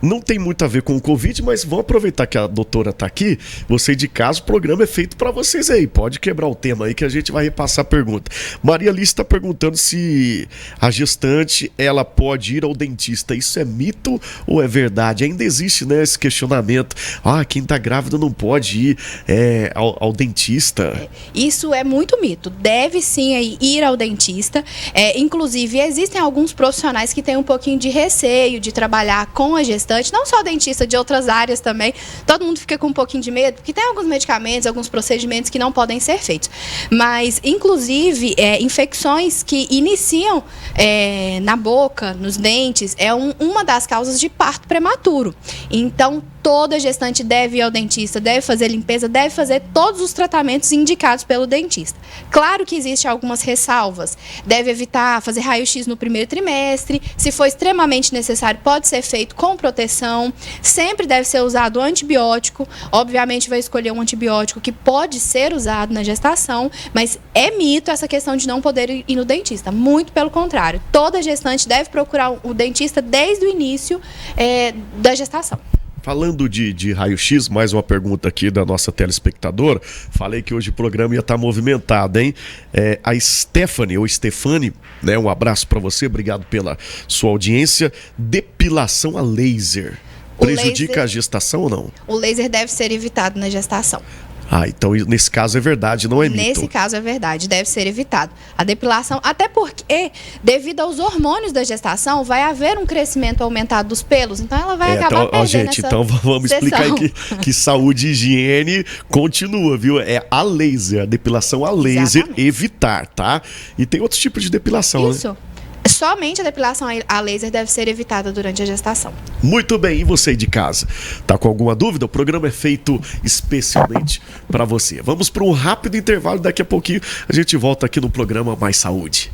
Não tem muito a ver com o Covid, mas vamos aproveitar que a doutora tá aqui. Você de casa, o programa é feito para vocês aí. Pode quebrar o tema aí que a gente vai repassar a pergunta. Maria Alice está perguntando se a gestante ela pode ir ao dentista. Isso é mito ou é verdade? Ainda existe, né, esse questionamento. Quem tá grávida não pode ir ao dentista. Isso é muito mito. Deve sim ir ao dentista. Inclusive, existem alguns profissionais que têm um pouquinho de receio de trabalhar com a gestante. Não só dentista, de outras áreas também. Todo mundo fica com um pouquinho de medo, porque tem alguns medicamentos, alguns procedimentos que não podem ser feitos. Mas, inclusive, infecções que iniciam na boca, nos dentes, é uma das causas de parto prematuro. Então, toda gestante deve ir ao dentista, deve fazer limpeza, deve fazer todos os tratamentos indicados pelo dentista. Claro que existem algumas ressalvas. Deve evitar fazer raio-x no primeiro trimestre. Se for extremamente necessário, pode ser feito com proteção. Sempre deve ser usado antibiótico. Obviamente, vai escolher um antibiótico que pode ser usado na gestação, mas é mito essa questão de não poder ir no dentista. Muito pelo contrário. Toda gestante deve procurar o dentista desde o início da gestação. Falando de raio-x, mais uma pergunta aqui da nossa telespectadora. Falei que hoje o programa ia estar movimentado, hein? A Stephanie, ou Stefani, né? Um abraço para você, obrigado pela sua audiência. Depilação a laser. Prejudica a gestação ou não? O laser deve ser evitado na gestação. Então nesse caso é verdade, não é mito. Nesse caso é verdade, deve ser evitado. A depilação, até porque, devido aos hormônios da gestação, vai haver um crescimento aumentado dos pelos, então ela vai acabar perdendo gente, essa então vamos sessão. Explicar aí que saúde e higiene continua, viu? É a laser, a depilação a laser, exatamente. Evitar, tá? E tem outros tipos de depilação, isso. Né? Somente a depilação a laser deve ser evitada durante a gestação. Muito bem, e você de casa? Tá com alguma dúvida? O programa é feito especialmente para você. Vamos para um rápido intervalo, daqui a pouquinho a gente volta aqui no programa Mais Saúde.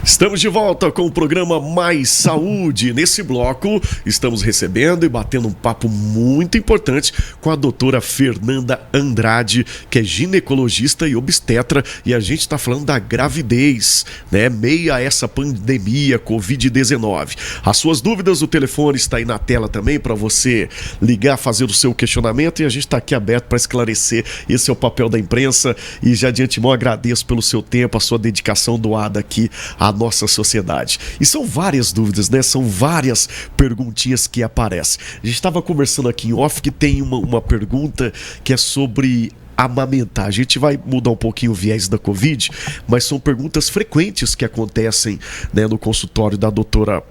Estamos de volta com o programa Mais Saúde. Nesse bloco, estamos recebendo e batendo um papo muito importante com a doutora Fernanda Andrade, que é ginecologista e obstetra, e a gente está falando da gravidez, né? Meio a essa pandemia Covid-19. As suas dúvidas, o telefone está aí na tela também para você ligar, fazer o seu questionamento, e a gente está aqui aberto para esclarecer. Esse é o papel da imprensa, e já de antemão agradeço pelo seu tempo, a sua dedicação doada aqui à nossa sociedade. E são várias dúvidas, né? São várias perguntinhas que aparecem. A gente estava conversando aqui em off que tem uma pergunta que é sobre amamentar. A gente vai mudar um pouquinho o viés da Covid, mas são perguntas frequentes que acontecem, né, no consultório da doutora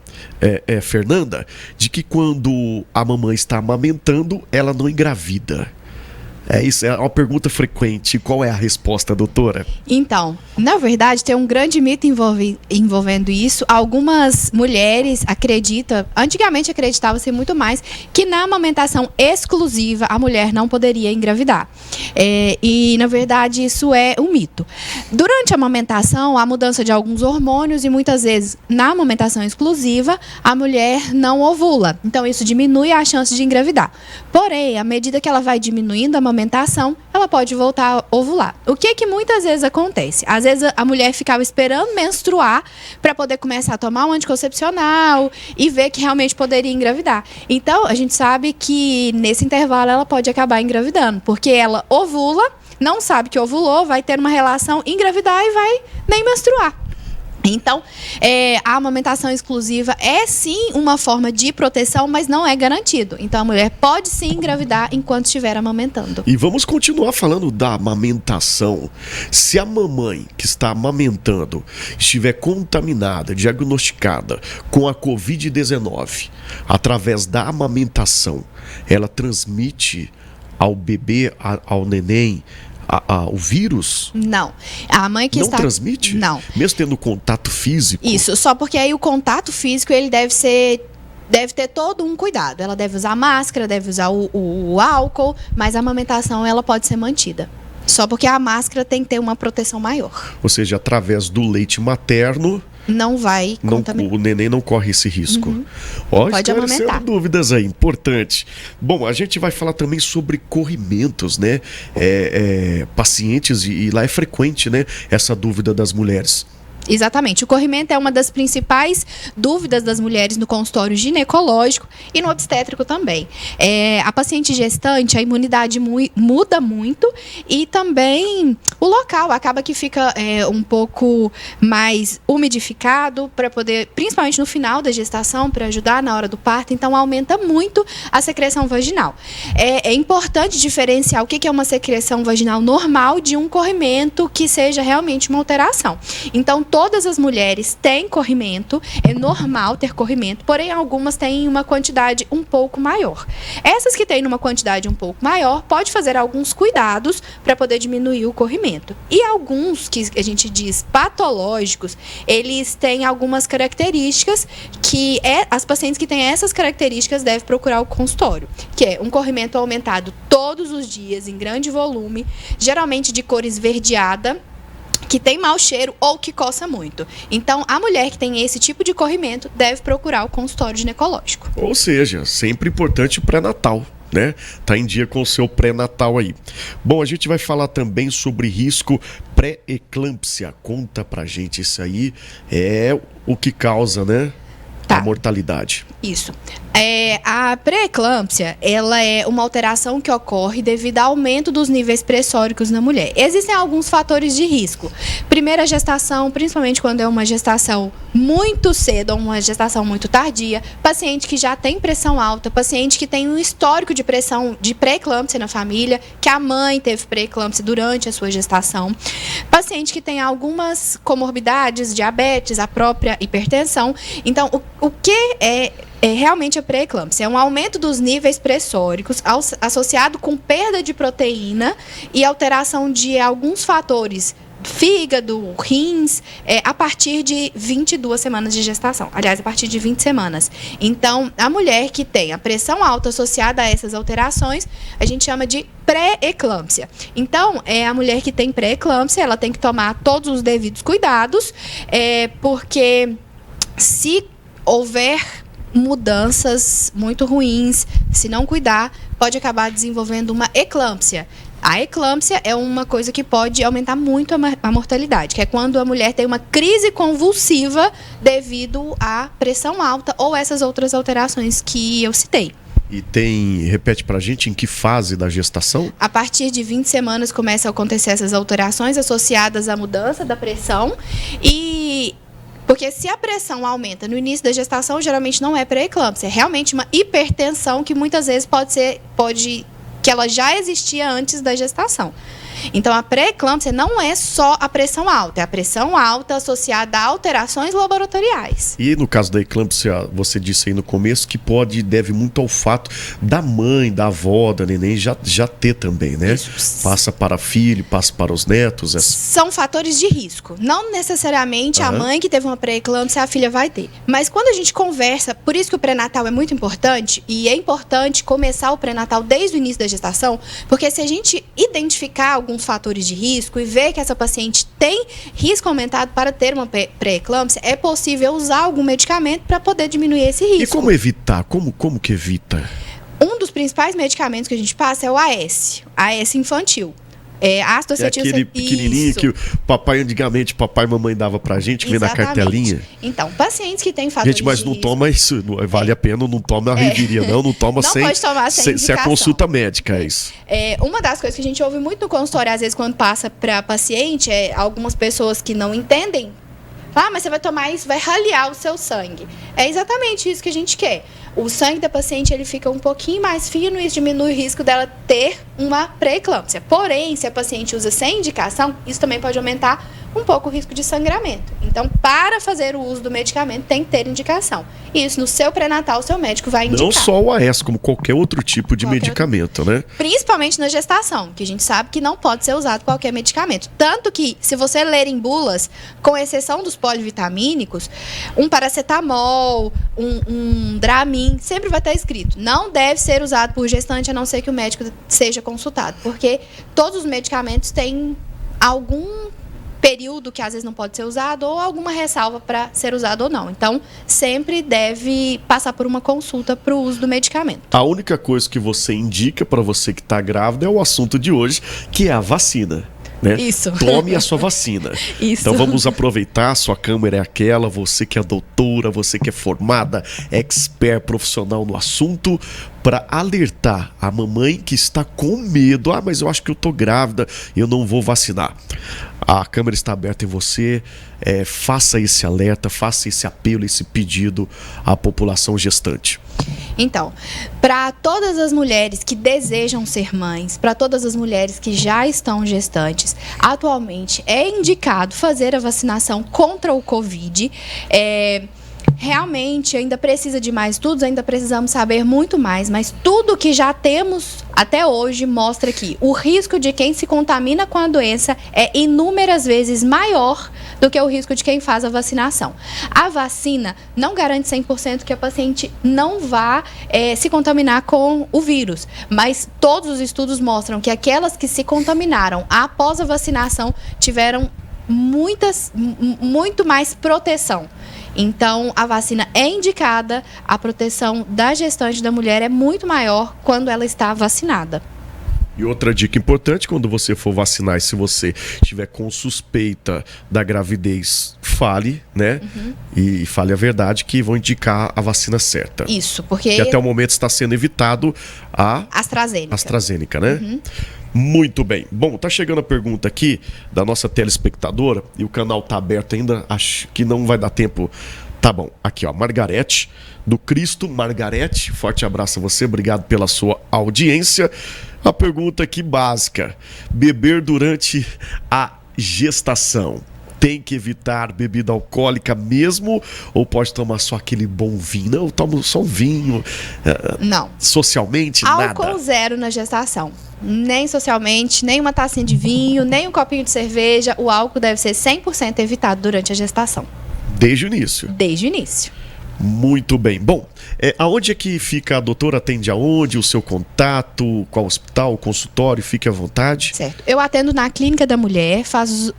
Fernanda, de que quando a mamãe está amamentando, ela não engravida. Isso é uma pergunta frequente. Qual é a resposta, doutora? Então, na verdade, tem um grande mito envolvendo isso. Algumas mulheres acreditam, antigamente acreditava-se muito mais, que na amamentação exclusiva a mulher não poderia engravidar. E, na verdade, isso é um mito. Durante a amamentação, há mudança de alguns hormônios e muitas vezes, na amamentação exclusiva, a mulher não ovula. Então, isso diminui a chance de engravidar. Porém, à medida que ela vai diminuindo a amamentação, ela pode voltar a ovular. O que muitas vezes acontece? Às vezes a mulher ficava esperando menstruar para poder começar a tomar um anticoncepcional e ver que realmente poderia engravidar. Então, a gente sabe que nesse intervalo ela pode acabar engravidando, porque ela ovula, não sabe que ovulou, vai ter uma relação, engravidar e vai nem menstruar. Então, a amamentação exclusiva é sim uma forma de proteção, mas não é garantido. Então, a mulher pode sim engravidar enquanto estiver amamentando. E vamos continuar falando da amamentação. Se a mamãe que está amamentando estiver contaminada, diagnosticada com a Covid-19, através da amamentação, ela transmite ao bebê, ao neném, o vírus? Não. A mãe que não está... transmite? Não. Mesmo tendo contato físico? Isso, só porque aí o contato físico, ele deve ter todo um cuidado. Ela deve usar máscara, deve usar o álcool, mas a amamentação, ela pode ser mantida. Só porque a máscara tem que ter uma proteção maior. Ou seja, através do leite materno, não vai contaminar. O neném não corre esse risco. Pode esclarecendo amamentar. dúvidas aí, importante. Bom, a gente vai falar também sobre corrimentos, né? Pacientes, e lá é frequente, né? Essa dúvida das mulheres. Exatamente. O corrimento é uma das principais dúvidas das mulheres no consultório ginecológico e no obstétrico também. A paciente gestante, a imunidade muda muito e também o local acaba que fica um pouco mais umidificado para poder, principalmente no final da gestação, para ajudar na hora do parto, então aumenta muito a secreção vaginal. É importante diferenciar o que é uma secreção vaginal normal de um corrimento que seja realmente uma alteração. Então, todas as mulheres têm corrimento, é normal ter corrimento, porém algumas têm uma quantidade um pouco maior. Essas que têm uma quantidade um pouco maior, pode fazer alguns cuidados para poder diminuir o corrimento. E alguns que a gente diz patológicos, eles têm algumas características que as pacientes que têm essas características devem procurar o consultório, que é um corrimento aumentado todos os dias, em grande volume, geralmente de cor esverdeada, que tem mau cheiro ou que coça muito. Então, a mulher que tem esse tipo de corrimento deve procurar o consultório ginecológico. Ou seja, sempre importante o pré-natal, né? Tá em dia com o seu pré-natal aí. Bom, a gente vai falar também sobre risco pré-eclâmpsia. Conta pra gente, isso aí é o que causa, né? Tá. A mortalidade. Isso. A pré-eclâmpsia, ela é uma alteração que ocorre devido ao aumento dos níveis pressóricos na mulher. Existem alguns fatores de risco. Primeira gestação, principalmente quando é uma gestação muito cedo ou uma gestação muito tardia, paciente que já tem pressão alta, paciente que tem um histórico de pressão de pré-eclâmpsia na família, que a mãe teve pré-eclâmpsia durante a sua gestação, paciente que tem algumas comorbidades, diabetes, a própria hipertensão. Então, o que é realmente a pré-eclâmpsia? É um aumento dos níveis pressóricos associado com perda de proteína e alteração de alguns fatores, fígado, rins, a partir de 22 semanas de gestação. Aliás, a partir de 20 semanas. Então, a mulher que tem a pressão alta associada a essas alterações, a gente chama de pré-eclâmpsia. Então, a mulher que tem pré-eclâmpsia, ela tem que tomar todos os devidos cuidados, porque se houver mudanças muito ruins, se não cuidar, pode acabar desenvolvendo uma eclâmpsia. A eclâmpsia é uma coisa que pode aumentar muito a mortalidade, que é quando a mulher tem uma crise convulsiva devido à pressão alta ou essas outras alterações que eu citei. E repete pra gente, em que fase da gestação? A partir de 20 semanas começam a acontecer essas alterações associadas à mudança da pressão porque se a pressão aumenta no início da gestação, geralmente não é pré-eclâmpsia, é realmente uma hipertensão que muitas vezes que ela já existia antes da gestação. Então, a pré-eclâmpsia não é só a pressão alta, é a pressão alta associada a alterações laboratoriais. E no caso da eclâmpsia, você disse aí no começo que deve muito ao fato da mãe, da avó, da neném já ter também, né? Isso. Passa para filho, passa para os netos. São fatores de risco. Não necessariamente a mãe que teve uma pré-eclâmpsia, a filha vai ter. Mas quando a gente conversa, por isso que o pré-natal é muito importante, e é importante começar o pré-natal desde o início da gestação, porque se a gente identificar alguns fatores de risco e ver que essa paciente tem risco aumentado para ter uma pré-eclâmpsia, é possível usar algum medicamento para poder diminuir esse risco. E como evitar? Como que evita? Um dos principais medicamentos que a gente passa é o AS infantil. Ácido acetil aquele pequenininho que antigamente papai e mamãe dava pra gente, que vem na cartelinha. Então, pacientes que têm fatores de risco... Gente, mas não toma isso, vale a pena, não toma a Riviria, não toma não pode tomar sem a consulta médica, é isso. Uma das coisas que a gente ouve muito no consultório, às vezes, quando passa pra paciente, algumas pessoas que não entendem, mas você vai tomar isso, vai ralear o seu sangue. É exatamente isso que a gente quer. O sangue da paciente ele fica um pouquinho mais fino e isso diminui o risco dela ter uma pré-eclâmpsia. Porém, se a paciente usa sem indicação, isso também pode aumentar um pouco o risco de sangramento. Então, para fazer o uso do medicamento, tem que ter indicação. E isso, no seu pré-natal, o seu médico vai indicar. Não só o AS, como qualquer outro tipo de medicamento, né? Principalmente na gestação, que a gente sabe que não pode ser usado qualquer medicamento. Tanto que, se você ler em bulas, com exceção dos polivitamínicos, um paracetamol, um Dramin, sempre vai estar escrito: não deve ser usado por gestante, a não ser que o médico seja consultado. Porque todos os medicamentos têm algum período que às vezes não pode ser usado ou alguma ressalva para ser usado ou não. Então, sempre deve passar por uma consulta para o uso do medicamento. A única coisa que você indica para você que está grávida é o assunto de hoje, que é a vacina. Né? Isso. Tome a sua vacina. Isso. Então vamos aproveitar, sua câmera é aquela, você que é doutora, você que é formada, expert, profissional no assunto, para alertar a mamãe que está com medo. Mas eu acho que eu tô grávida, eu não vou vacinar. A câmera está aberta em você, faça esse alerta, faça esse apelo, esse pedido à população gestante. Então, para todas as mulheres que desejam ser mães, para todas as mulheres que já estão gestantes, atualmente é indicado fazer a vacinação contra o Covid. Realmente ainda precisa de mais estudos, ainda precisamos saber muito mais, mas tudo que já temos até hoje mostra que o risco de quem se contamina com a doença é inúmeras vezes maior do que o risco de quem faz a vacinação. A vacina não garante 100% que a paciente não vá se contaminar com o vírus, mas todos os estudos mostram que aquelas que se contaminaram após a vacinação tiveram muito mais proteção. Então, a vacina é indicada, a proteção da gestante da mulher é muito maior quando ela está vacinada. E outra dica importante, quando você for vacinar, e se você estiver com suspeita da gravidez, fale, né? E fale a verdade, que vão indicar a vacina certa. Isso, porque... Que até o momento está sendo evitado a AstraZeneca, né? Muito bem. Bom, tá chegando a pergunta aqui da nossa telespectadora e o canal tá aberto ainda, acho que não vai dar tempo. Tá bom, aqui ó, Margarete, do Cristo. Margarete, forte abraço a você, obrigado pela sua audiência. A pergunta aqui básica: beber durante a gestação, tem que evitar bebida alcoólica mesmo? Ou pode tomar só aquele bom vinho? Não, eu tomo só um vinho. Não. Socialmente, álcool nada. Zero na gestação. Nem socialmente, nem uma tacinha de vinho, nem um copinho de cerveja. O álcool deve ser 100% evitado durante a gestação. Desde o início? Desde o início. Muito bem. Bom, aonde é que fica a doutora? Atende aonde? O seu contato? Qual hospital? Consultório? Fique à vontade. Certo. Eu atendo na Clínica da Mulher, faço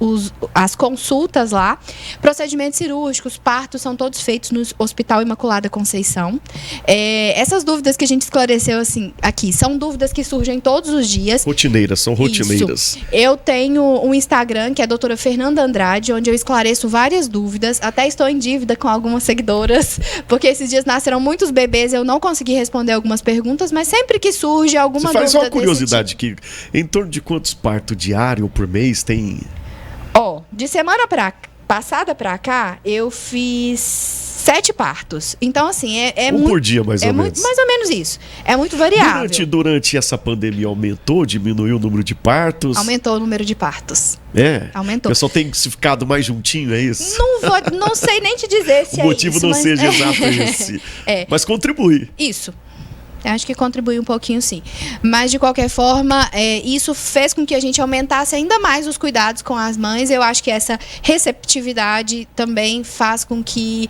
as consultas lá. Procedimentos cirúrgicos, partos são todos feitos no Hospital Imaculada Conceição. Essas dúvidas que a gente esclareceu assim, aqui são dúvidas que surgem todos os dias. Rotineiras, são rotineiras. Isso. Eu tenho um Instagram, que é a doutora Fernanda Andrade, onde eu esclareço várias dúvidas. Até estou em dívida com algumas seguidoras, porque esses dias nasceram muitos bebês, eu não consegui responder algumas perguntas, mas sempre que surge alguma dúvida... Você faz uma curiosidade aqui, em torno de quantos partos diário ou por mês tem? De semana passada pra cá, eu fiz 7 partos. Então, assim, muito... por dia, mais ou menos. Mais ou menos isso. É muito variável. Durante essa pandemia aumentou, diminuiu o número de partos? Aumentou o número de partos. Aumentou. O pessoal tem ficado mais juntinho, é isso? Não sei nem te dizer se o motivo não seja exato esse. Mas contribui. Isso. Eu acho que contribui um pouquinho, sim. Mas, de qualquer forma, isso fez com que a gente aumentasse ainda mais os cuidados com as mães. Eu acho que essa receptividade também faz com que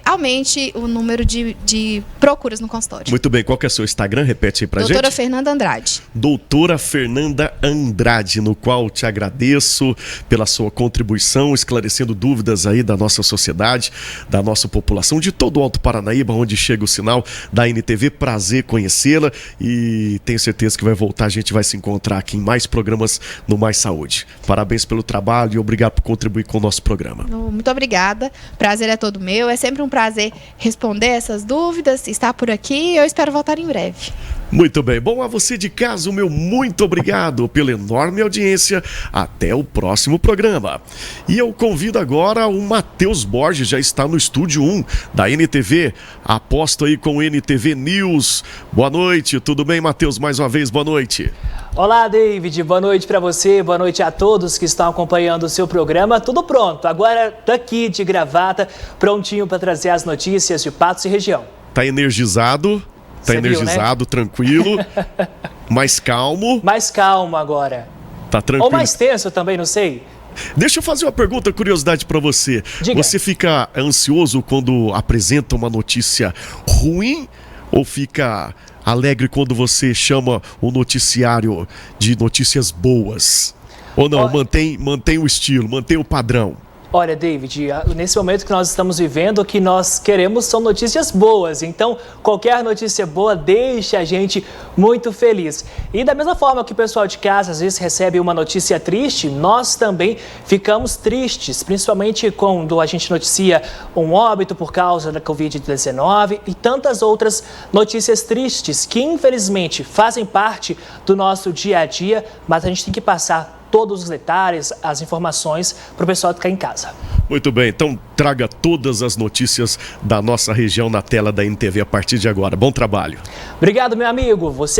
aumente o número de procuras no consultório. Muito bem. Qual que é o seu Instagram? Repete aí pra gente. Doutora Fernanda Andrade. Doutora Fernanda Andrade, no qual te agradeço pela sua contribuição, esclarecendo dúvidas aí da nossa sociedade, da nossa população, de todo o Alto Paranaíba, onde chega o sinal da NTV. Prazer conhecê-la e tenho certeza que vai voltar, a gente vai se encontrar aqui em mais programas no Mais Saúde. Parabéns pelo trabalho e obrigado por contribuir com o nosso programa. Muito obrigada, prazer é todo meu, é sempre um prazer responder essas dúvidas, estar por aqui e eu espero voltar em breve. Muito bem. Bom, a você de casa, o meu muito obrigado pela enorme audiência. Até o próximo programa. E eu convido agora o Matheus Borges, já está no Estúdio 1 da NTV. Aposto aí com o NTV News. Boa noite, tudo bem, Matheus? Mais uma vez, boa noite. Olá, David. Boa noite para você, boa noite a todos que estão acompanhando o seu programa. Tudo pronto. Agora tô aqui de gravata, prontinho para trazer as notícias de Patos e região. Tá energizado? Tá energizado, né? Tranquilo, mais calmo. Mais calmo agora. Tá tranquilo. Ou mais tenso também, não sei. Deixa eu fazer uma pergunta, curiosidade pra você. Diga. Você fica ansioso quando apresenta uma notícia ruim ou fica alegre quando você chama o noticiário de notícias boas? Ou não, mantém o estilo, mantém o padrão? Olha, David, nesse momento que nós estamos vivendo, o que nós queremos são notícias boas. Então, qualquer notícia boa deixa a gente muito feliz. E da mesma forma que o pessoal de casa às vezes recebe uma notícia triste, nós também ficamos tristes, principalmente quando a gente noticia um óbito por causa da Covid-19 e tantas outras notícias tristes que, infelizmente, fazem parte do nosso dia a dia, mas a gente tem que passar todos os detalhes, as informações para o pessoal ficar em casa. Muito bem, então traga todas as notícias da nossa região na tela da NTV a partir de agora. Bom trabalho. Obrigado, meu amigo. Você